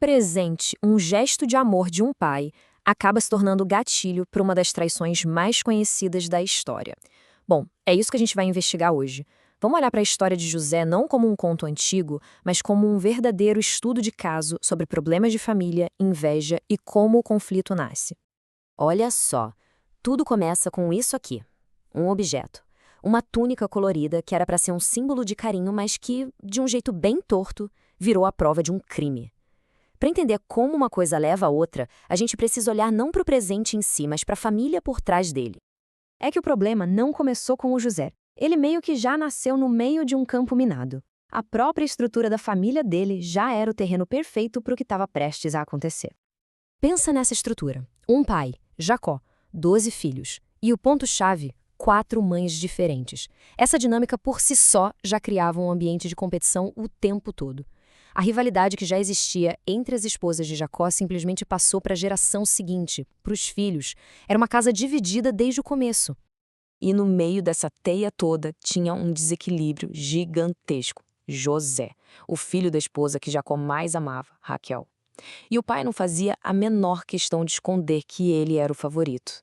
presente, um gesto de amor de um pai, acaba se tornando gatilho para uma das traições mais conhecidas da história. Bom, é isso que a gente vai investigar hoje. Vamos olhar para a história de José não como um conto antigo, mas como um verdadeiro estudo de caso sobre problemas de família, inveja e como o conflito nasce. Olha só, tudo começa com isso aqui. Um objeto. Uma túnica colorida que era para ser um símbolo de carinho, mas que, de um jeito bem torto, virou a prova de um crime. Para entender como uma coisa leva a outra, a gente precisa olhar não para o presente em si, mas para a família por trás dele. É que o problema não começou com o José. Ele meio que já nasceu no meio de um campo minado. A própria estrutura da família dele já era o terreno perfeito para o que estava prestes a acontecer. Pensa nessa estrutura. Um pai, Jacó, 12 filhos. E o ponto-chave, 4 mães diferentes. Essa dinâmica por si só já criava um ambiente de competição o tempo todo. A rivalidade que já existia entre as esposas de Jacó simplesmente passou para a geração seguinte, para os filhos. Era uma casa dividida desde o começo. E no meio dessa teia toda tinha um desequilíbrio gigantesco. José, o filho da esposa que Jacó mais amava, Raquel. E o pai não fazia a menor questão de esconder que ele era o favorito.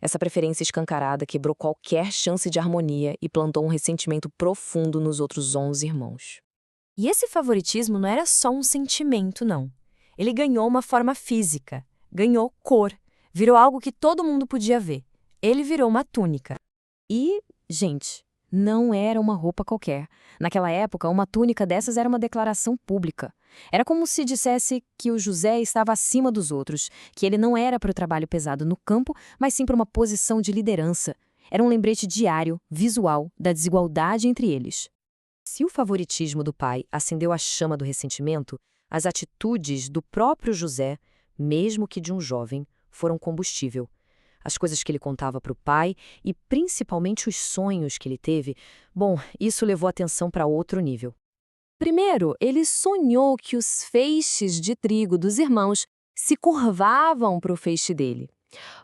Essa preferência escancarada quebrou qualquer chance de harmonia e plantou um ressentimento profundo nos outros 11 irmãos. E esse favoritismo não era só um sentimento, não. Ele ganhou uma forma física, ganhou cor, virou algo que todo mundo podia ver. Ele virou uma túnica. E, gente, não era uma roupa qualquer. Naquela época, uma túnica dessas era uma declaração pública. Era como se dissesse que o José estava acima dos outros, que ele não era para o trabalho pesado no campo, mas sim para uma posição de liderança. Era um lembrete diário, visual, da desigualdade entre eles. Se o favoritismo do pai acendeu a chama do ressentimento, as atitudes do próprio José, mesmo que de um jovem, foram combustível. As coisas que ele contava para o pai e principalmente os sonhos que ele teve, bom, isso levou a atenção para outro nível. Primeiro, ele sonhou que os feixes de trigo dos irmãos se curvavam para o feixe dele.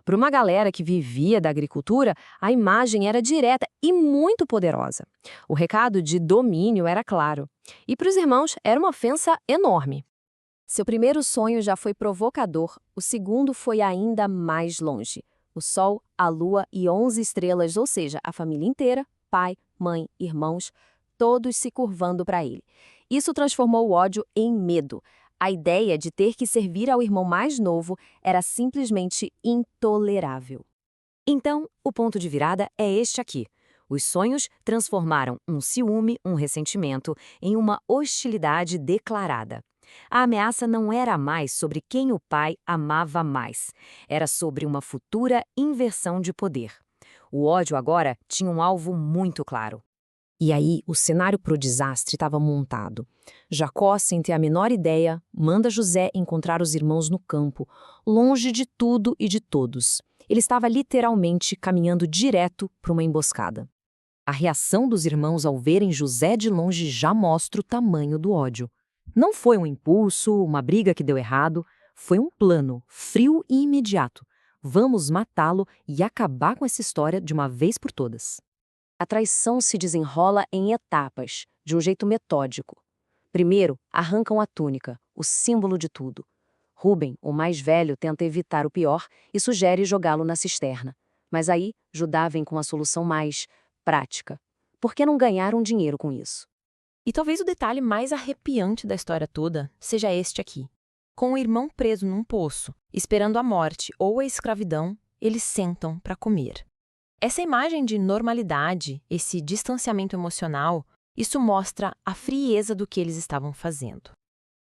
Para uma galera que vivia da agricultura, a imagem era direta e muito poderosa. O recado de domínio era claro. E para os irmãos era uma ofensa enorme. Seu primeiro sonho já foi provocador, o segundo foi ainda mais longe. O sol, a lua e 11 estrelas, ou seja, a família inteira, pai, mãe, irmãos, todos se curvando para ele. Isso transformou o ódio em medo. A ideia de ter que servir ao irmão mais novo era simplesmente intolerável. Então, o ponto de virada é este aqui. Os sonhos transformaram um ciúme, um ressentimento, em uma hostilidade declarada. A ameaça não era mais sobre quem o pai amava mais. Era sobre uma futura inversão de poder. O ódio agora tinha um alvo muito claro. E aí, o cenário para o desastre estava montado. Jacó, sem ter a menor ideia, manda José encontrar os irmãos no campo, longe de tudo e de todos. Ele estava literalmente caminhando direto para uma emboscada. A reação dos irmãos ao verem José de longe já mostra o tamanho do ódio. Não foi um impulso, uma briga que deu errado, foi um plano, frio e imediato. Vamos matá-lo e acabar com essa história de uma vez por todas. A traição se desenrola em etapas, de um jeito metódico. Primeiro, arrancam a túnica, o símbolo de tudo. Rúben, o mais velho, tenta evitar o pior e sugere jogá-lo na cisterna. Mas aí, Judá vem com a solução mais prática. Por que não ganhar um dinheiro com isso? E talvez o detalhe mais arrepiante da história toda seja este aqui. Com o irmão preso num poço, esperando a morte ou a escravidão, eles sentam para comer. Essa imagem de normalidade, esse distanciamento emocional, isso mostra a frieza do que eles estavam fazendo.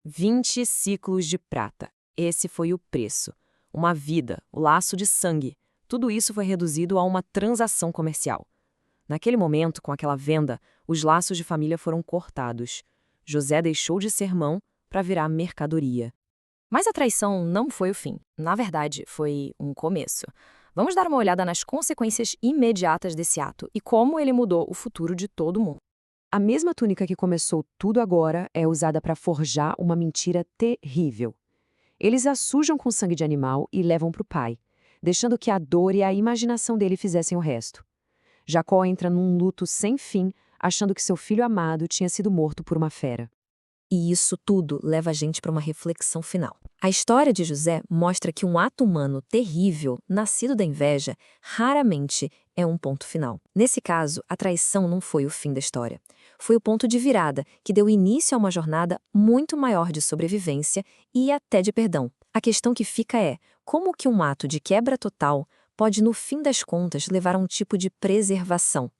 20 ciclos de prata. Esse foi o preço. Uma vida, o laço de sangue. Tudo isso foi reduzido a uma transação comercial. Naquele momento, com aquela venda, os laços de família foram cortados. José deixou de ser mão para virar mercadoria. Mas a traição não foi o fim. Na verdade, foi um começo. Vamos dar uma olhada nas consequências imediatas desse ato e como ele mudou o futuro de todo mundo. A mesma túnica que começou tudo agora é usada para forjar uma mentira terrível. Eles a sujam com sangue de animal e levam para o pai, deixando que a dor e a imaginação dele fizessem o resto. Jacó entra num luto sem fim, achando que seu filho amado tinha sido morto por uma fera. E isso tudo leva a gente para uma reflexão final. A história de José mostra que um ato humano terrível, nascido da inveja, raramente é um ponto final. Nesse caso, a traição não foi o fim da história. Foi o ponto de virada que deu início a uma jornada muito maior de sobrevivência e até de perdão. A questão que fica é, como que um ato de quebra total pode, no fim das contas, levar a um tipo de preservação?